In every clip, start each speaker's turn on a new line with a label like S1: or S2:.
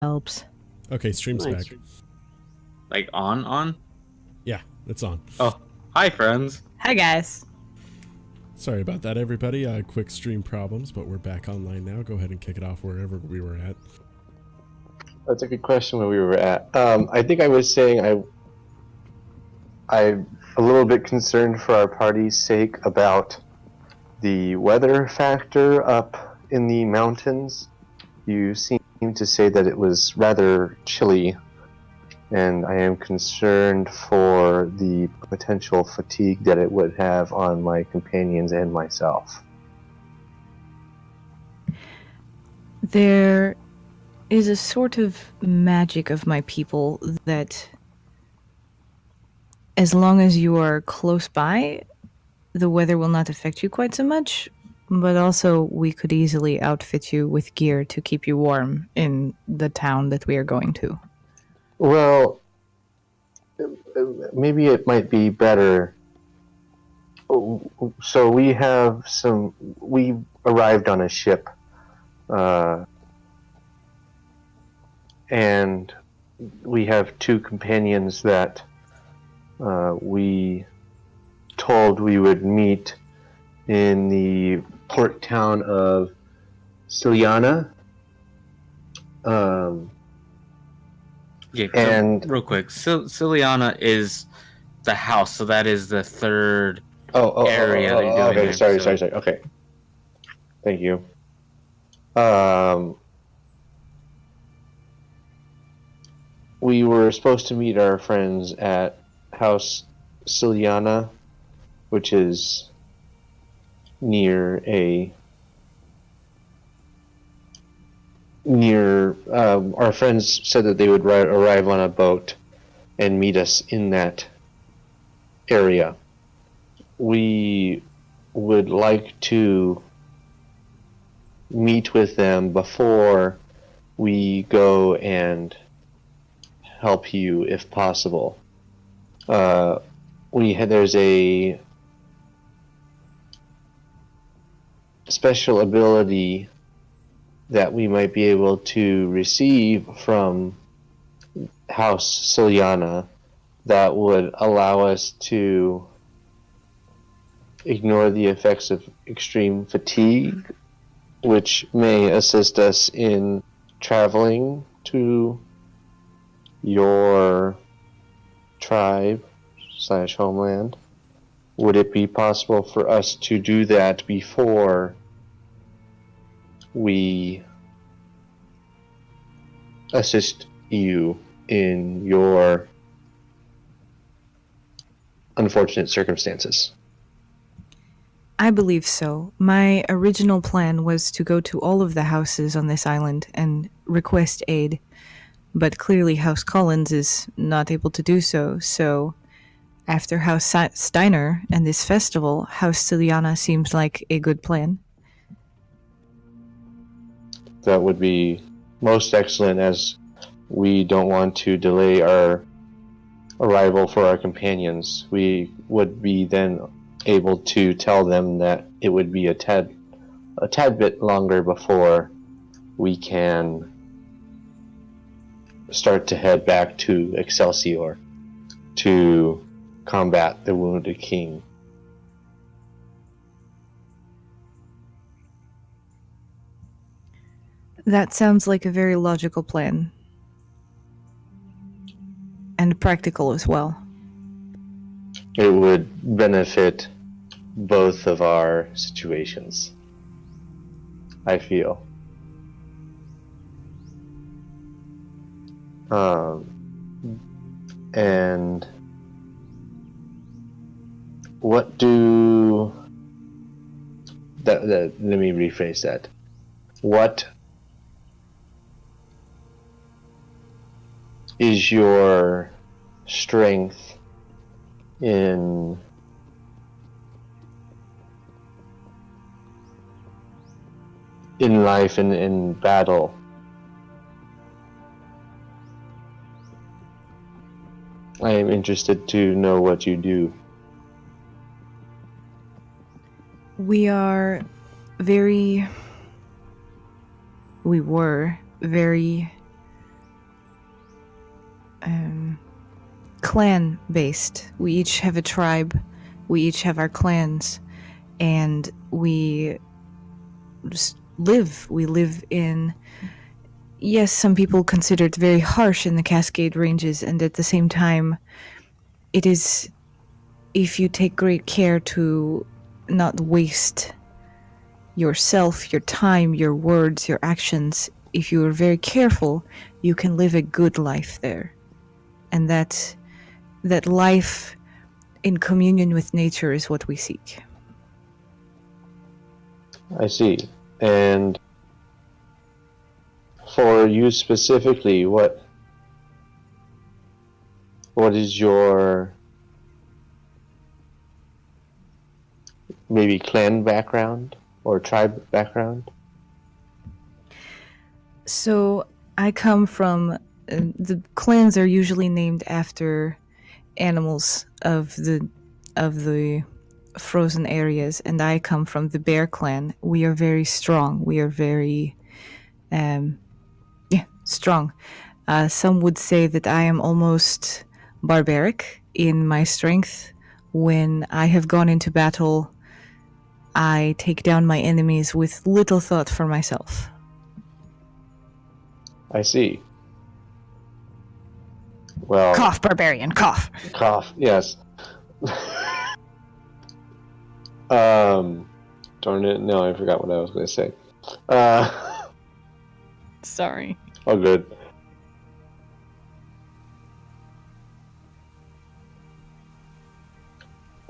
S1: helps.
S2: Okay, stream's
S3: Nice.
S2: back.
S4: Like on?
S2: Yeah, it's on.
S4: Oh, hi friends.
S1: Hi, guys.
S2: Sorry about that, everybody. Quick stream problems, but we're back online now. Go ahead and kick it off wherever we were at.
S3: That's a good question where we were at. I think I was saying I'm a little bit concerned for our party's sake about the weather factor up in the mountains. You seem to say that it was rather chilly, and I am concerned for the potential fatigue that it would have on my companions and myself.
S1: There is a sort of magic of my people that as long as you are close by, the weather will not affect you quite so much, but also we could easily outfit you with gear to keep you warm in the town that we are going to.
S3: Well, maybe it might be better. So we arrived on a ship, and we have two companions that we told we would meet in the port town of Ciliana.
S4: Yeah,
S3: And-
S4: real quick, Ciliana is the house, so that is the third area that you're doing
S3: okay,
S4: here,
S3: sorry.
S4: so-
S3: Okay, thank you. We were supposed to meet our friends at House Ciliana, which is near our friends said that they would arrive on a boat and meet us in that area. We would like to meet with them before we go and help you if possible. There's a special ability that we might be able to receive from House Ciliana that would allow us to ignore the effects of extreme fatigue, which may assist us in traveling to your tribe/homeland. Would it be possible for us to do that before we assist you in your unfortunate circumstances?
S1: I believe so. My original plan was to go to all of the houses on this island and request aid, but clearly House Collins is not able to do so, so after House Steiner and this festival, House Ciliana seems like a good plan.
S3: That would be most excellent, as we don't want to delay our arrival for our companions. We would be then able to tell them that it would be a tad bit longer before we can start to head back to Excelsior to combat the wounded king.
S1: That sounds like a very logical plan. And practical as well.
S3: It would benefit both of our situations, I feel. And what do that let me rephrase that. What is your strength in life and in battle? I am interested to know what you do.
S1: We were very clan-based. We each have a tribe, we each have our clans, and we just live. We live in... Yes, some people consider it very harsh in the Cascade Ranges, and at the same time, it is... If you take great care to not waste yourself, your time, your words, your actions, if you are very careful, you can live a good life there. And that life in communion with nature is what we seek.
S3: I see. And for you specifically, what is your maybe clan background or tribe background?
S1: So I come from... the clans are usually named after animals of the frozen areas, and I come from the bear clan. We are very strong. We are very strong. Some would say that I am almost barbaric in my strength. When I have gone into battle, I take down my enemies with little thought for myself.
S3: I see. Well,
S1: Cough, barbarian, cough.
S3: Cough, yes. Darn it, no, I forgot what I was going to say.
S1: Sorry.
S3: Oh, good.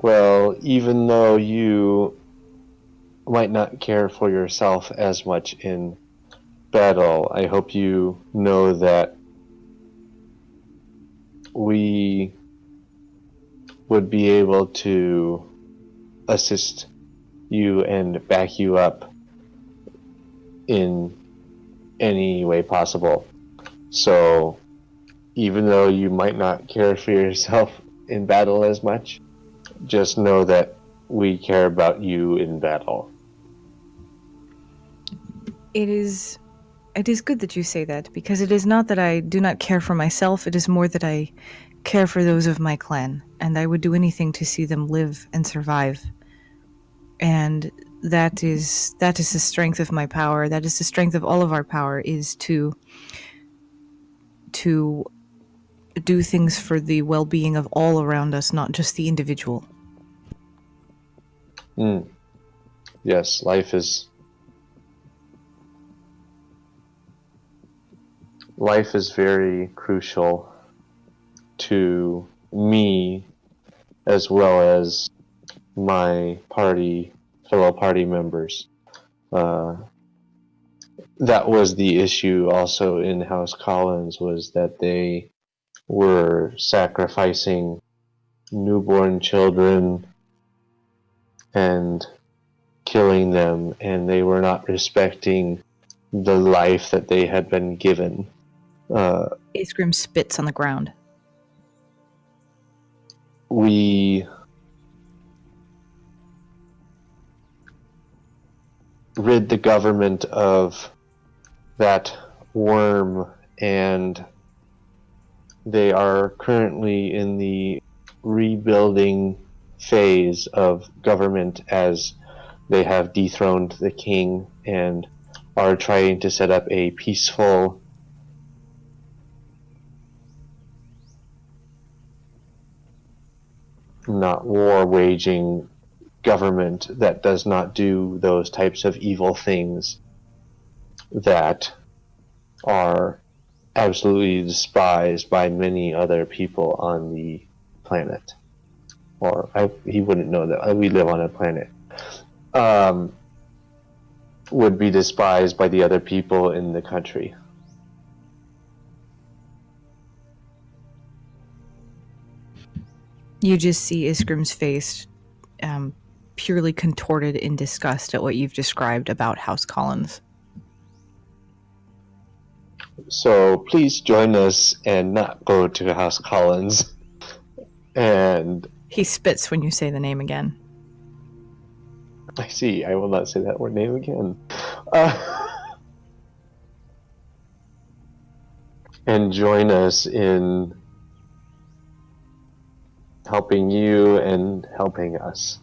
S3: Well, even though you might not care for yourself as much in battle, I hope you know that we would be able to assist you and back you up in any way possible. So even though you might not care for yourself in battle as much, just know that we care about you in battle.
S1: It is good that you say that, because it is not that I do not care for myself, it is more that I care for those of my clan, and I would do anything to see them live and survive. And that is the strength of my power, that is the strength of all of our power, is to do things for the well-being of all around us, not just the individual.
S3: Yes, life is very crucial to me as well as my fellow party members. That was the issue also in House Collins, was that they were sacrificing newborn children and killing them, and they were not respecting the life that they had been given.
S1: Isgrim spits on the ground.
S3: We rid the government of that worm, and they are currently in the rebuilding phase of government as they have dethroned the king and are trying to set up a peaceful not war-waging government that does not do those types of evil things that are absolutely despised by many other people on the planet. Or he wouldn't know that we live on a planet. Would be despised by the other people in the country.
S1: You just see Isgrim's face purely contorted in disgust at what you've described about House Collins.
S3: So please join us and not go to House Collins. And
S1: he spits when you say the name again.
S3: I see. I will not say that word name again. And join us in helping you and helping us.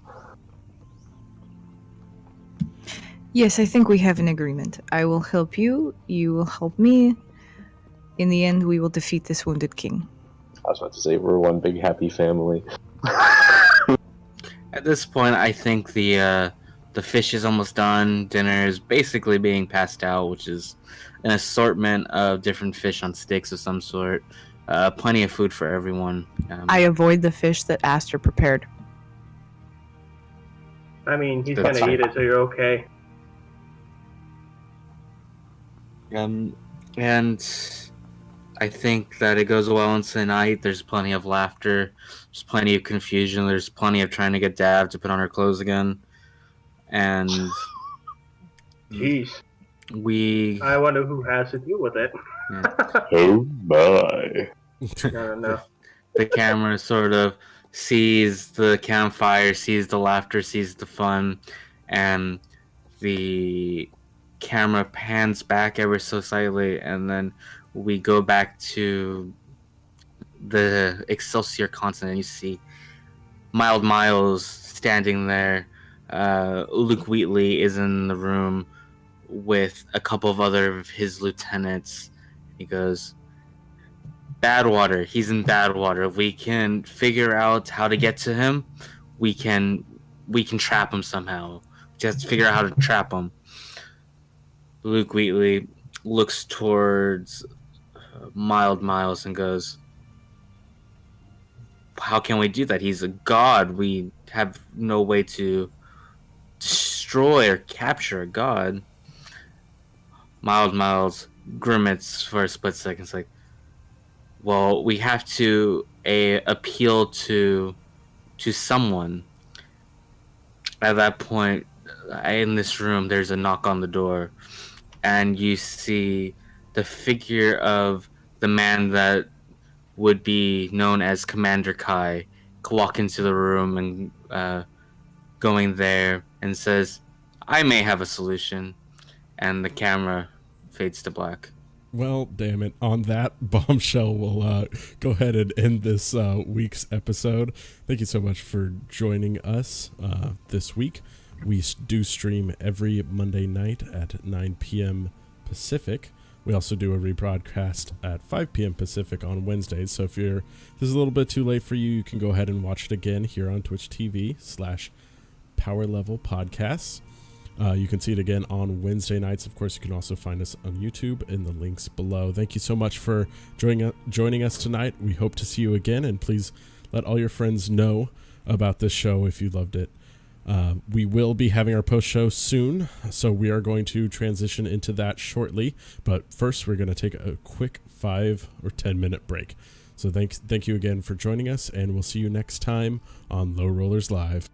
S1: Yes, I think we have an agreement. I will help you, you will help me. In the end, we will defeat this wounded king.
S3: I was about to say, we're one big happy family.
S4: At this point, I think the fish is almost done. Dinner is basically being passed out, which is an assortment of different fish on sticks of some sort. Plenty of food for everyone.
S1: I avoid the fish that Astor prepared.
S5: I mean, he's
S4: That's
S5: gonna eat
S4: fine.
S5: it, so you're okay.
S4: And I think that it goes well into the night. There's plenty of laughter. There's plenty of confusion. There's plenty of trying to get Dav to put on her clothes again. And
S5: Jeez.
S4: I
S5: wonder who has to deal with it.
S4: Yeah.
S3: Oh my.
S5: No.
S4: The camera sort of sees the campfire, sees the laughter, sees the fun, and the camera pans back ever so slightly, and then we go back to the Excelsior continent. You see Mild Miles standing there. Luke Wheatley is in the room with a couple of other of his lieutenants. He goes, Badwater. He's in Badwater. We can figure out how to get to him. We can trap him somehow. Just figure out how to trap him. Luke Wheatley looks towards Mild Miles and goes, how can we do that? He's a god. We have no way to destroy or capture a god. Mild Miles grimaces for a split second. It's like, well, we have to appeal to someone. At that point, in this room, there's a knock on the door, and you see the figure of the man that would be known as Commander Kai walk into the room and going there and says, I may have a solution. And the camera fades to black.
S2: Well, damn it. On that bombshell, we'll go ahead and end this week's episode. Thank you so much for joining us this week. We do stream every Monday night at 9 p.m. Pacific. We also do a rebroadcast at 5 p.m. Pacific on Wednesdays. So if this is a little bit too late for you, you can go ahead and watch it again here on Twitch TV/Pwrlvl Podcasts. You can see it again on Wednesday nights. Of course, you can also find us on YouTube in the links below. Thank you so much for joining us tonight. We hope to see you again, and please let all your friends know about this show if you loved it. We will be having our post show soon, so we are going to transition into that shortly. But first, we're going to take a quick 5 or 10 minute break. So thank you again for joining us, and we'll see you next time on Low Rollers Live.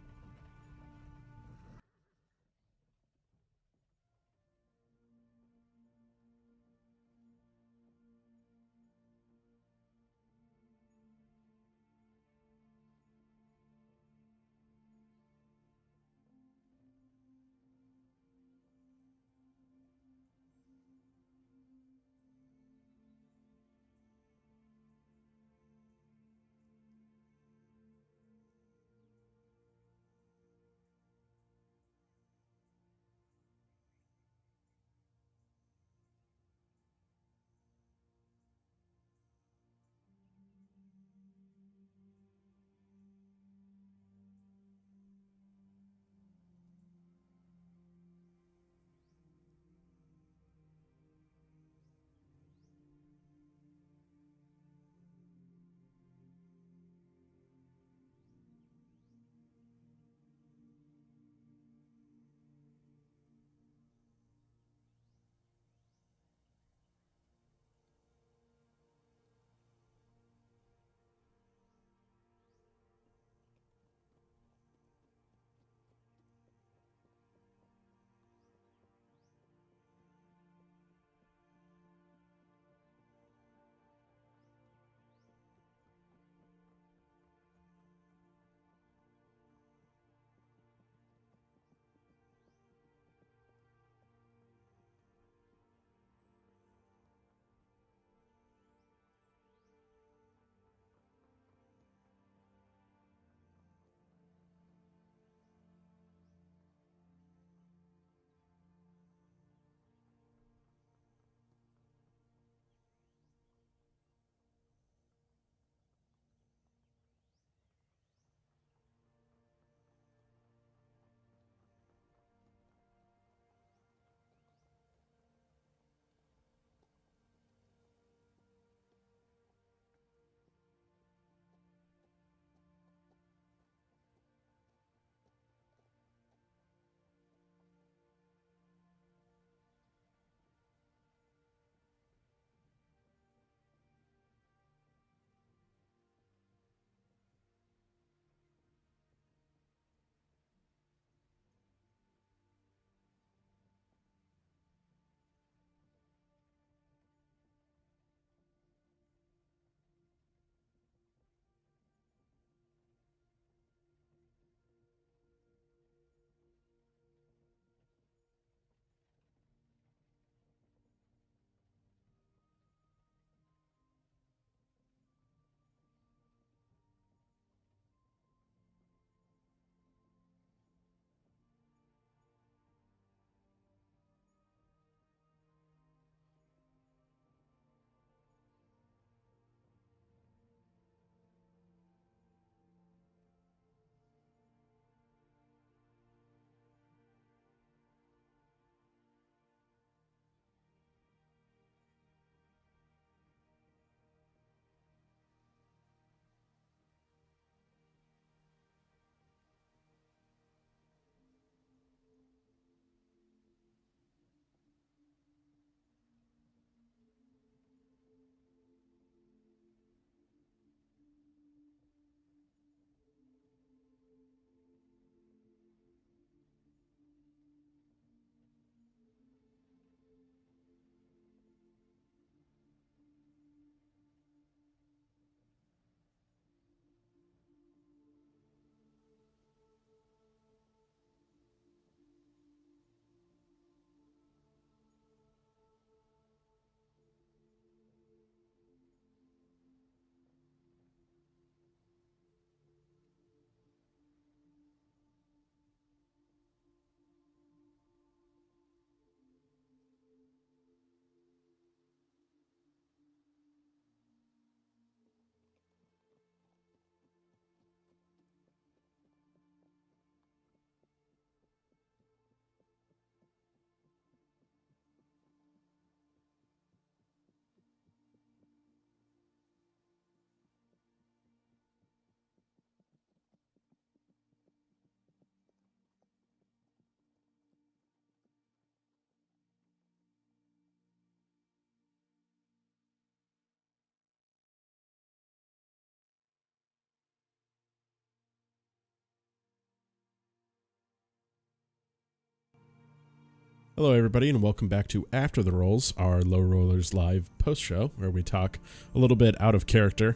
S2: Hello, everybody, and welcome back to After the Rolls, our Low Rollers live post show, where we talk a little bit out of character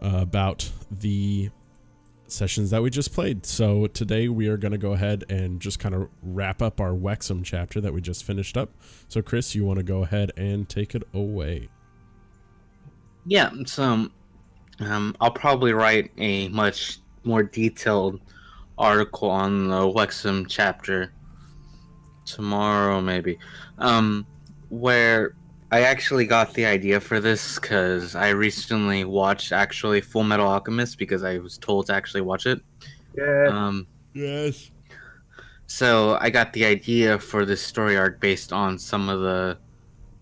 S2: about the sessions that we just played. So today we are going to go ahead and just kind of wrap up our Wexham chapter that we just finished up. So, Chris, you want to go ahead and take it away?
S4: Yeah, so I'll probably write a much more detailed article on the Wexham chapter tomorrow, maybe, where I actually got the idea for this because I recently watched actually Full Metal Alchemist because I was told to actually watch it.
S5: Yeah.
S2: Yes.
S4: So I got the idea for this story arc based on some of the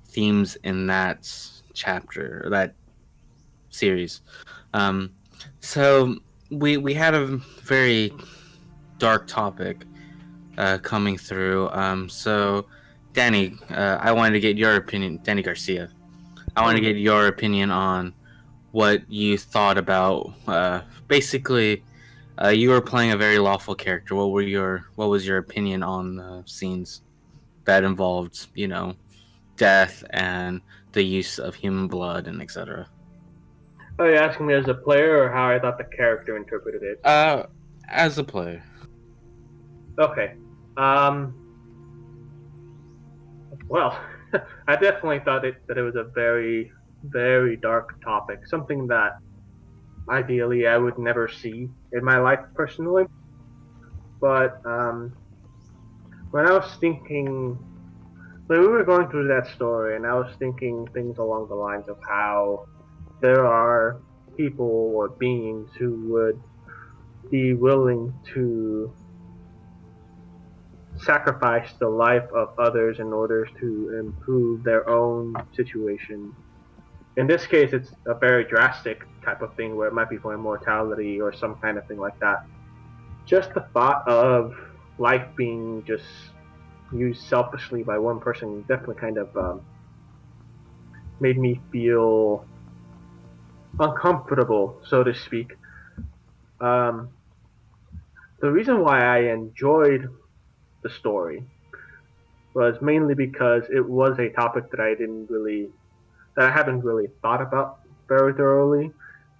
S4: themes in that chapter, that series. So we had a very dark topic coming through. So Danny, I wanted to get your opinion. Danny Garcia, I wanted to get your opinion on what you thought about. Basically, you were playing a very lawful character. What was your opinion on the scenes that involved, death and the use of human blood and etc.?
S5: Are you asking me as a player or how I thought the character interpreted it?
S4: As a player.
S5: Okay. Well, I definitely thought that it was a very, very dark topic. Something that ideally I would never see in my life personally. But when I was thinking, when we were going through that story, and I was thinking things along the lines of how there are people or beings who would be willing to sacrifice the life of others in order to improve their own situation. In this case, it's a very drastic type of thing where it might be for immortality or some kind of thing like that. Just the thought of life being just used selfishly by one person definitely kind of made me feel uncomfortable, so to speak. The reason why I enjoyed the story was mainly because it was a topic that I haven't really thought about very thoroughly,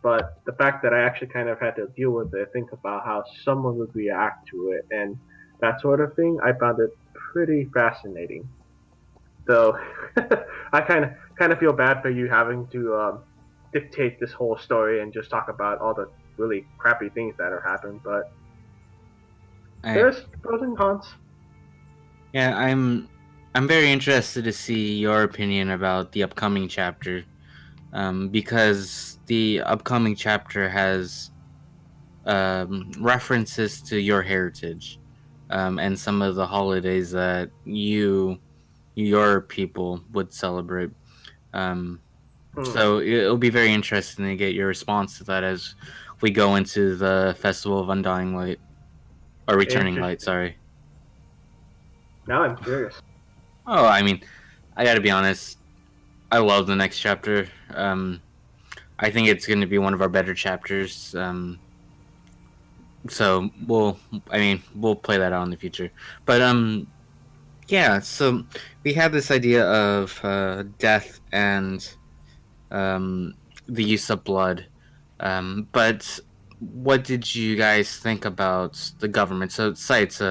S5: but the fact that I actually kind of had to deal with it, think about how someone would react to it and that sort of thing, I found it pretty fascinating. So I kind of feel bad for you having to dictate this whole story and just talk about all the really crappy things that are happening, but there's pros and cons.
S4: Yeah, I'm very interested to see your opinion about the upcoming chapter, because the upcoming chapter has references to your heritage, and some of the holidays that your people would celebrate. So it'll be very interesting to get your response to that as we go into the Festival of Undying Light, or Returning Light. Sorry.
S5: Now I'm curious.
S4: Oh, I mean, I gotta be honest. I love the next chapter. I think it's going to be one of our better chapters. So we'll play that out in the future. But yeah. So we have this idea of death and the use of blood. But what did you guys think about the government? So Seitz,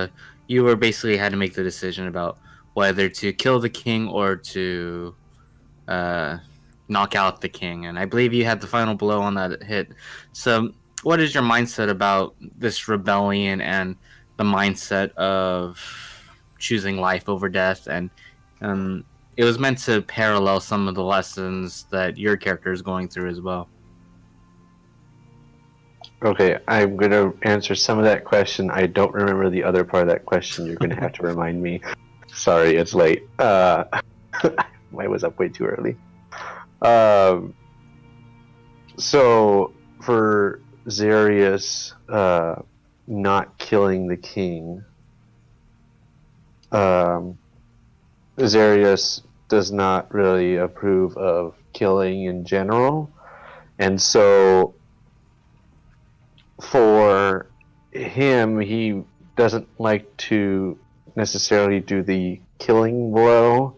S4: you were basically had to make the decision about whether to kill the king or to knock out the king, and I believe you had the final blow on that hit. So what is your mindset about this rebellion and the mindset of choosing life over death? And it was meant to parallel some of the lessons that your character is going through as well.
S3: Okay, I'm going to answer some of that question. I don't remember the other part of that question. You're going to have to remind me. Sorry, it's late. I was up way too early. So, for Zarrius not killing the king, Zarrius does not really approve of killing in general. And so, for him, he doesn't like to necessarily do the killing blow.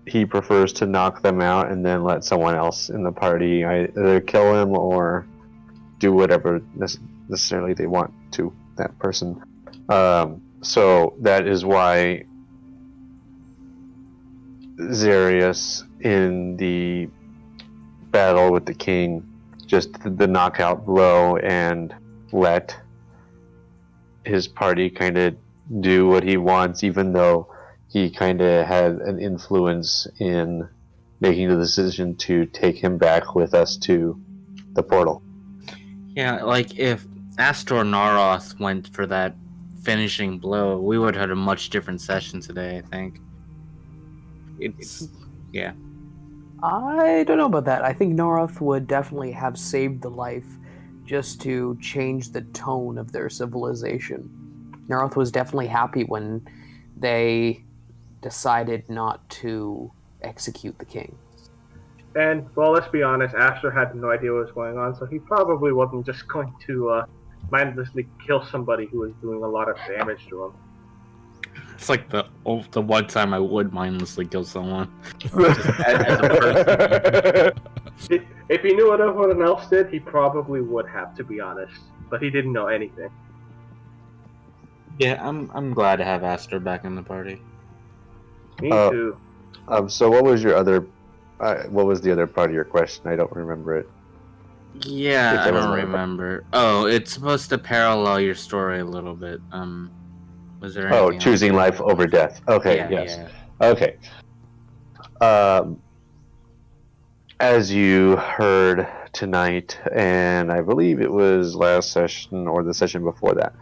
S3: He prefers to knock them out and then let someone else in the party either kill him or do whatever necessarily they want to that person. So that is why Zarrius in the battle with the king just did the knockout blow and let his party kind of do what he wants, even though he kind of had an influence in making the decision to take him back with us to the portal.
S4: Yeah, like if Astor and Narroth went for that finishing blow, we would have had a much different session today, I think. Yeah.
S6: I don't know about that. I think Narroth would definitely have saved the life just to change the tone of their civilization. Narroth was definitely happy when they decided not to execute the king.
S5: And, well, let's be honest, Astor had no idea what was going on, so he probably wasn't just going to mindlessly kill somebody who was doing a lot of damage to him.
S4: It's like the one time I would mindlessly kill someone. as a person.
S5: If he knew what everyone else did, he probably would have, to be honest. But he didn't know anything.
S4: Yeah, I'm glad to have Astor back in the party.
S5: Me too.
S3: So what was your other? What was the other part of your question? I don't remember it.
S4: Yeah, I don't remember. Oh, it's supposed to parallel your story a little bit. Was there anything
S3: choosing life over death. Okay,
S4: yeah,
S3: yes.
S4: Yeah.
S3: Okay. As you heard tonight, and I believe it was last session or the session before that,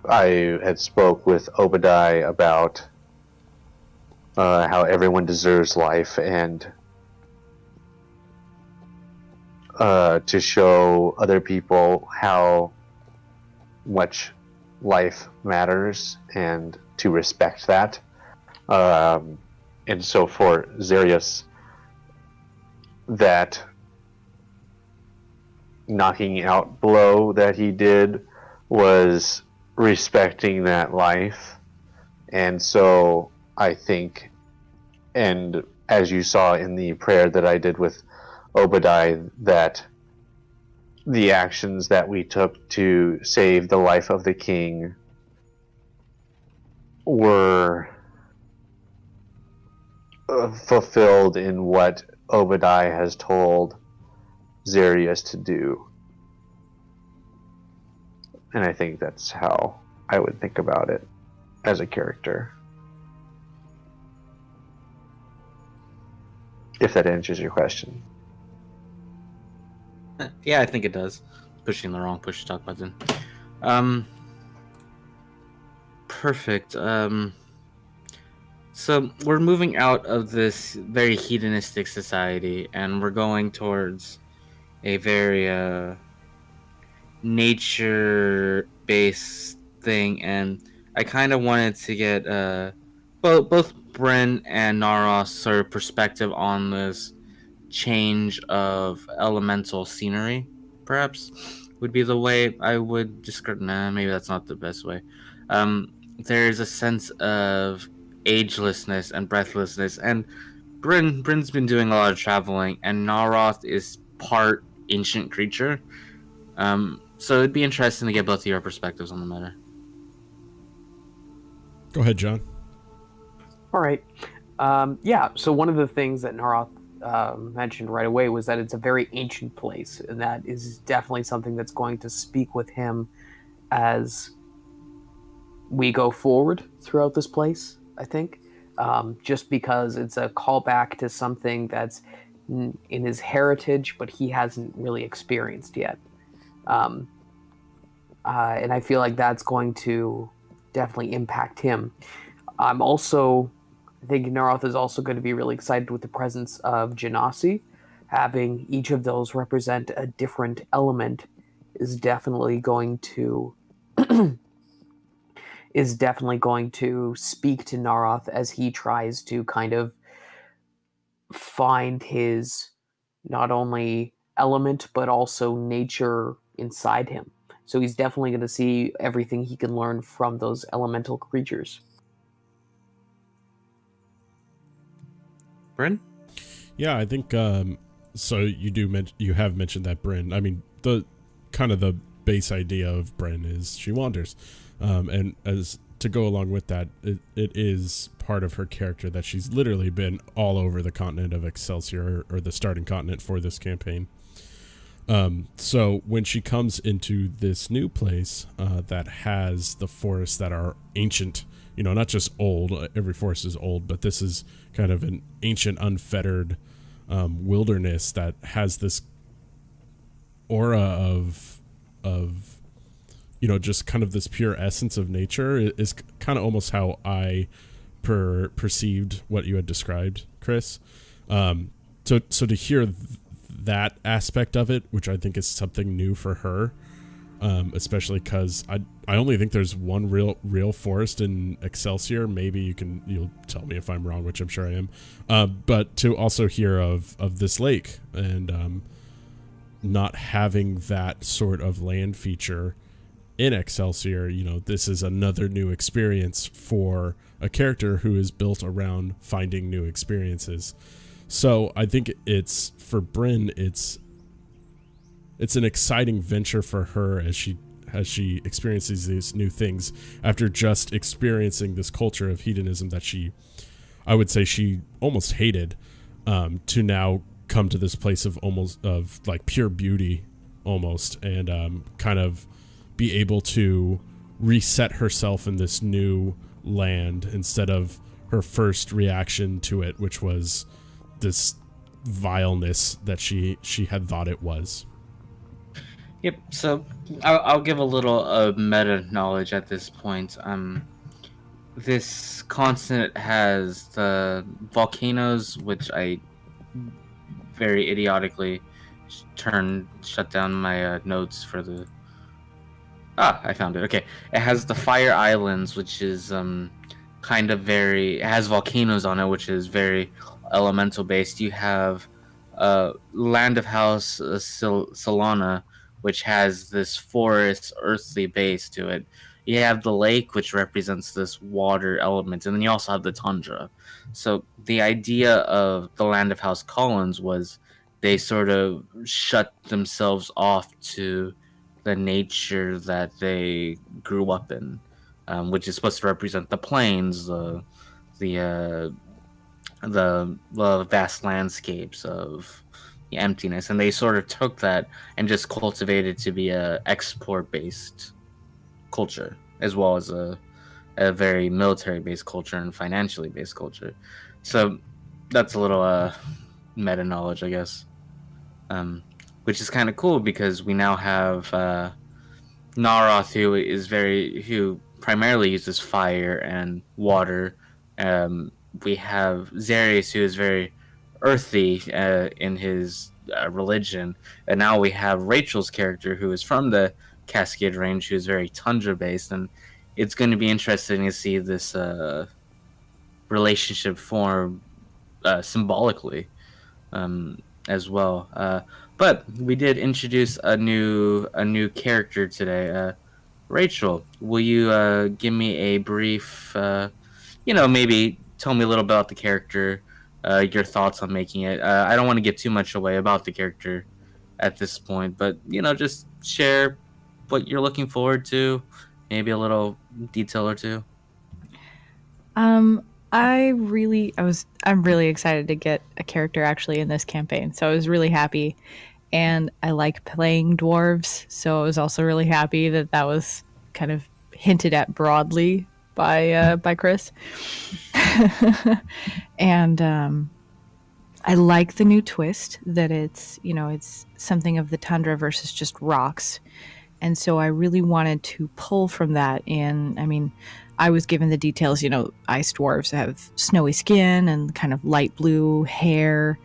S3: I had spoke with Obad-hai about how everyone deserves life, and to show other people how much life matters and to respect that. And so for Zarrius, that knocking out blow that he did was respecting that life. And so I think, and as you saw in the prayer that I did with Obad-hai, that the actions that we took to save the life of the king were fulfilled in what Obad-hai has told Zarrius to do. And I think that's how I would think about it as a character. If that answers your question.
S4: Yeah, I think it does. Pushing the wrong push to talk button. Perfect. So we're moving out of this very hedonistic society, and we're going towards a very nature-based thing. And I kind of wanted to get both Bryn and Narroth's sort of perspective on this change of elemental scenery, perhaps, would be the way I would describe. Nah, maybe that's not the best way. There's a sense of agelessness and breathlessness, and Bryn's been doing a lot of traveling, and Narroth is part ancient creature. So it'd be interesting to get both of your perspectives on the matter.
S2: Go ahead, John.
S6: All right. Yeah, so one of the things that Narroth mentioned right away was that it's a very ancient place, and that is definitely something that's going to speak with him as we go forward throughout this place, I think. Just because it's a callback to something that's in his heritage, but he hasn't really experienced yet. And I feel like that's going to definitely impact him. I think Narroth is also going to be really excited with the presence of Genasi. Having each of those represent a different element is definitely going to speak to Narroth as he tries to kind of find his not only element but also nature inside him. So he's definitely going to see everything he can learn from those elemental creatures.
S4: Bryn?
S2: Yeah, I think so. You have mentioned that Bryn. I mean, the base idea of Bryn is she wanders, and as to go along with that, it is part of her character that she's literally been all over the continent of Excelsior, or the starting continent for this campaign. So when she comes into this new place that has the forests that are ancient, not just old, every forest is old, but this is kind of an ancient, unfettered wilderness that has this aura of just kind of this pure essence of nature, is kind of almost how I perceived what you had described, Chris. So to hear that aspect of it, which I think is something new for her, especially because I only think there's one real forest in Excelsior. Maybe you'll tell me if I'm wrong, which I'm sure I am. But to also hear of this lake and not having that sort of land feature in Excelsior, this is another new experience for a character who is built around finding new experiences. So I think it's, for Bryn, it's an exciting venture for her as she experiences these new things after just experiencing this culture of hedonism that I would say she almost hated, to now come to this place of like pure beauty almost, and kind of be able to reset herself in this new land instead of her first reaction to it, which was this vileness that she had thought it was.
S4: Yep. So I'll give a little meta knowledge at this point. This continent has the volcanoes, which I very idiotically shut down my notes for the. I found it. Okay, it has the Fire Islands, which is kind of it has volcanoes on it, which is very elemental based. You have Land of House Solana, which has this forest earthly base to it. You have the lake, which represents this water element, and then you also have the tundra. So the idea of the Land of House Collins was they sort of shut themselves off to the nature that they grew up in, which is supposed to represent the plains, the vast landscapes of the emptiness, and they sort of took that and just cultivated to be a export-based culture, as well as a very military-based culture and financially-based culture. So that's a little meta knowledge, I guess, which is kind of cool because we now have Narroth, who primarily uses fire and water. We have Zarrius, who is very earthy in his religion, and now we have Rachael's character, who is from the Cascade Range, who is very tundra based, and it's going to be interesting to see this relationship form symbolically as well. But we did introduce a new character today. Rachael, will you give me a brief, maybe tell me a little about the character, your thoughts on making it. I don't want to give too much away about the character at this point, but just share what you're looking forward to, maybe a little detail or two.
S1: I'm really excited to get a character actually in this campaign. So I was really happy, and I like playing dwarves. So I was also really happy that was kind of hinted at broadly by Chris. And I like the new twist that it's something of the tundra versus just rocks. And so I really wanted to pull from that in. I mean, I was given the details, ice dwarves have snowy skin and kind of light blue hair.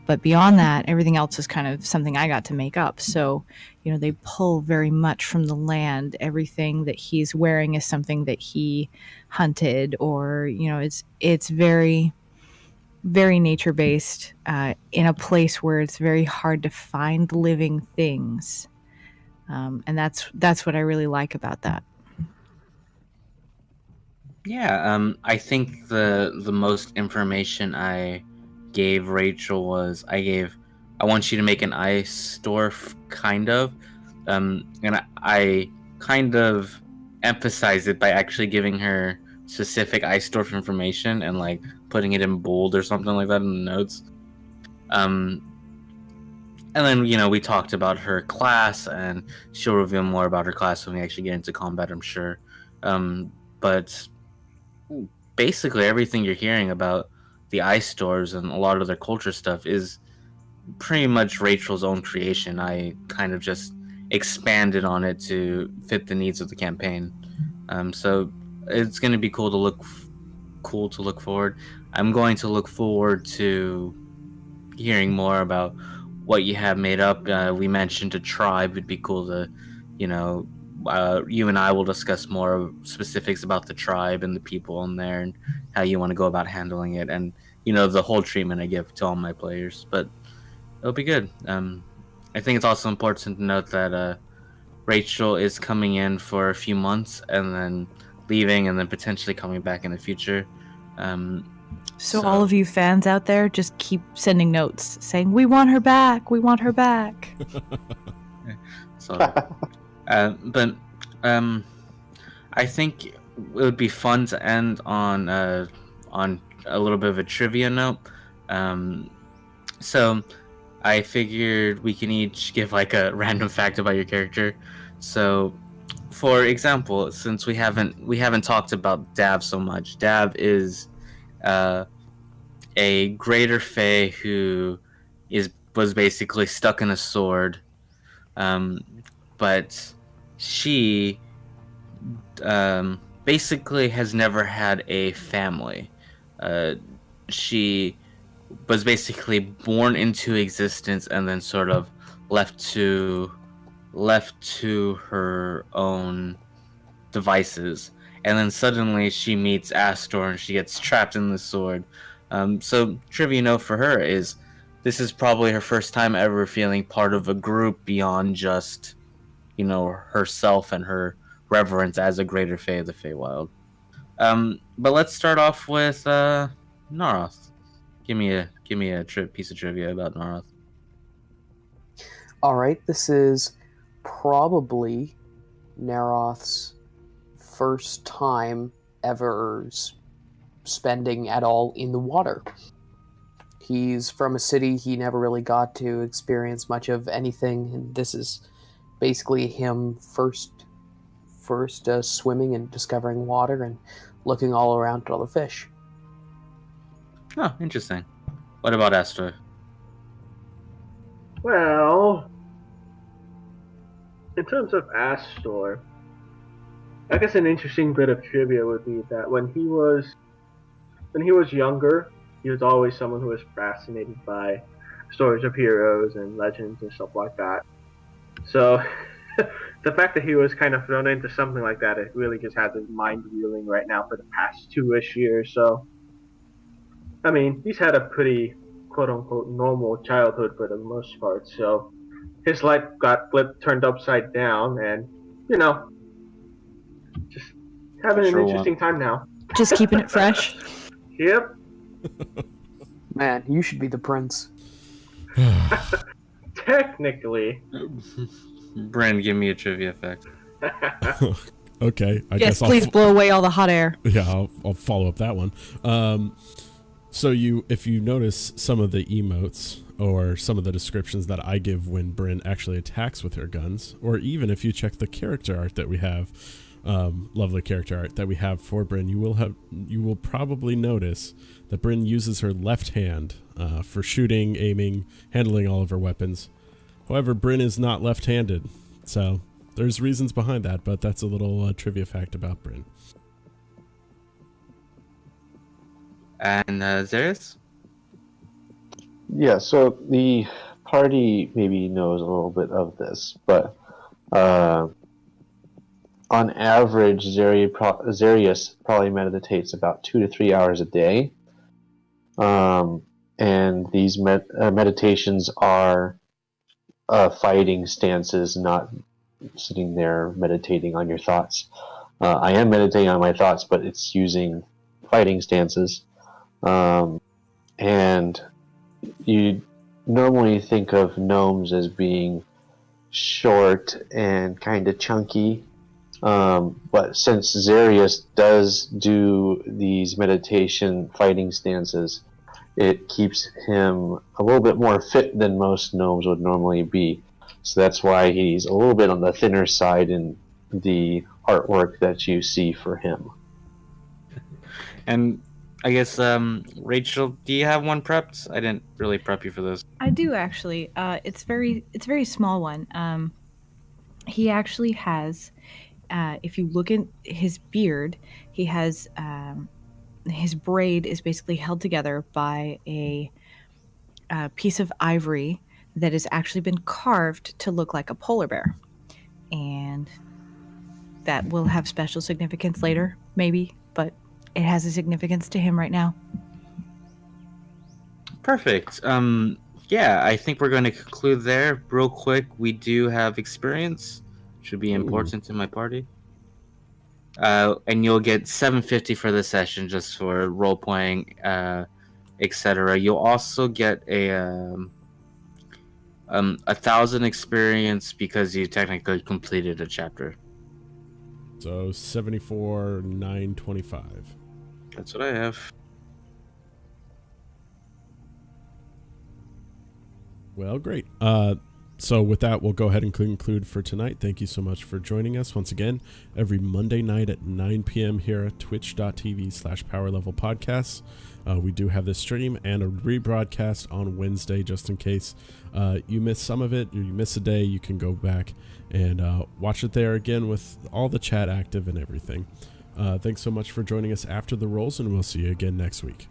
S1: But beyond that, everything else is kind of something I got to make up. So, they pull very much from the land. Everything that he's wearing is something that he hunted, or, it's very, very nature-based in a place where it's very hard to find living things. And that's what I really like about that.
S4: Yeah, I think the most information I gave Rachel was I want you to make an ice store, kind of, and I kind of emphasized it by actually giving her specific ice store information and like putting it in bold or something like that in the notes. And then we talked about her class, and she'll reveal more about her class when we actually get into combat, I'm sure. But basically everything you're hearing about the ice stores and a lot of their culture stuff is pretty much Rachel's own creation. I kind of just expanded on it to fit the needs of the campaign. So it's going to be cool to look forward. I'm going to look forward to hearing more about what you have made up. We mentioned a tribe. It'd be cool to, you and I will discuss more specifics about the tribe and the people in there and how you want to go about handling it, and the whole treatment I give to all my players. But it'll be good. I think it's also important to note that Rachel is coming in for a few months and then leaving and then potentially coming back in the future.
S1: So all of you fans out there, just keep sending notes saying, "We want her back. We want her back."
S4: But I think it would be fun to end on a little bit of a trivia note. So I figured we can each give like a random fact about your character. So, for example, since we haven't talked about Dav so much, Dav is a greater fae who was basically stuck in a sword, but she basically has never had a family. She was basically born into existence and then sort of left to her own devices, and then suddenly she meets Astor and she gets trapped in the sword. So trivia note for her is this is probably her first time ever feeling part of a group beyond just herself and her reverence as a greater fae of the Feywild. But let's start off with Narroth. Give me a piece of trivia about Narroth.
S6: All right, this is probably Narroth's first time ever spending at all in the water. He's from a city he never really got to experience much of anything, and this is basically him first swimming and discovering water and looking all around at all the fish.
S4: Oh, interesting. What about Astor?
S5: Well, in terms of Astor, I guess an interesting bit of trivia would be that when he was younger, he was always someone who was fascinated by stories of heroes and legends and stuff like that. So the fact that he was kind of thrown into something like that, it really just has his mind reeling right now for the past 2-ish years. So, I mean, he's had a pretty quote-unquote normal childhood for the most part. So his life got turned upside down, and just having an interesting time now.
S1: Just keeping it fresh.
S5: Yep.
S6: Man, you should be the prince.
S5: Technically.
S2: Bryn,
S4: give me a trivia fact.
S2: Okay, I
S1: yes,
S2: guess
S1: please blow away all the hot air.
S2: Yeah, I'll follow up that one. So if you notice some of the emotes or some of the descriptions that I give when Bryn actually attacks with her guns, or even if you check the character art that we have, lovely character art that we have for Bryn, you will probably notice that Bryn uses her left hand for shooting, aiming, handling all of her weapons. However, Bryn is not left-handed, so there's reasons behind that, but that's a little trivia fact about Bryn.
S4: And Zarrius?
S3: Yeah, so the party maybe knows a little bit of this, but on average, Zarrius probably meditates about 2 to 3 hours a day. And these meditations are fighting stances, not sitting there meditating on your thoughts. I am meditating on my thoughts, but it's using fighting stances. And you normally think of gnomes as being short and kind of chunky. But since Zarrius does do these meditation fighting stances, it keeps him a little bit more fit than most gnomes would normally be. So that's why he's a little bit on the thinner side in the artwork that you see for him.
S4: And I guess, Rachel, do you have one prepped? I didn't really prep you for this.
S1: I do actually. It's a very small one. He actually has, if you look at his beard, he has his braid is basically held together by a piece of ivory that has actually been carved to look like a polar bear, and that will have special significance later, maybe, but it has a significance to him right now.
S4: Perfect. Yeah, I think we're going to conclude there. Real quick, we do have experience. Should be important in my party. And you'll get $750 for the session just for role playing, etc. You'll also get a 1,000 experience because you technically completed a chapter.
S2: So 74,925.
S4: That's what I have.
S2: Well, great. So with that, we'll go ahead and conclude for tonight. Thank you so much for joining us once again every Monday night at 9 p.m. here at twitch.tv/Pwrlvl podcasts. We do have this stream and a rebroadcast on Wednesday, just in case you miss some of it or you miss a day. You can go back and watch it there again with all the chat active and everything. Thanks so much for joining us after the rolls, and we'll see you again next week.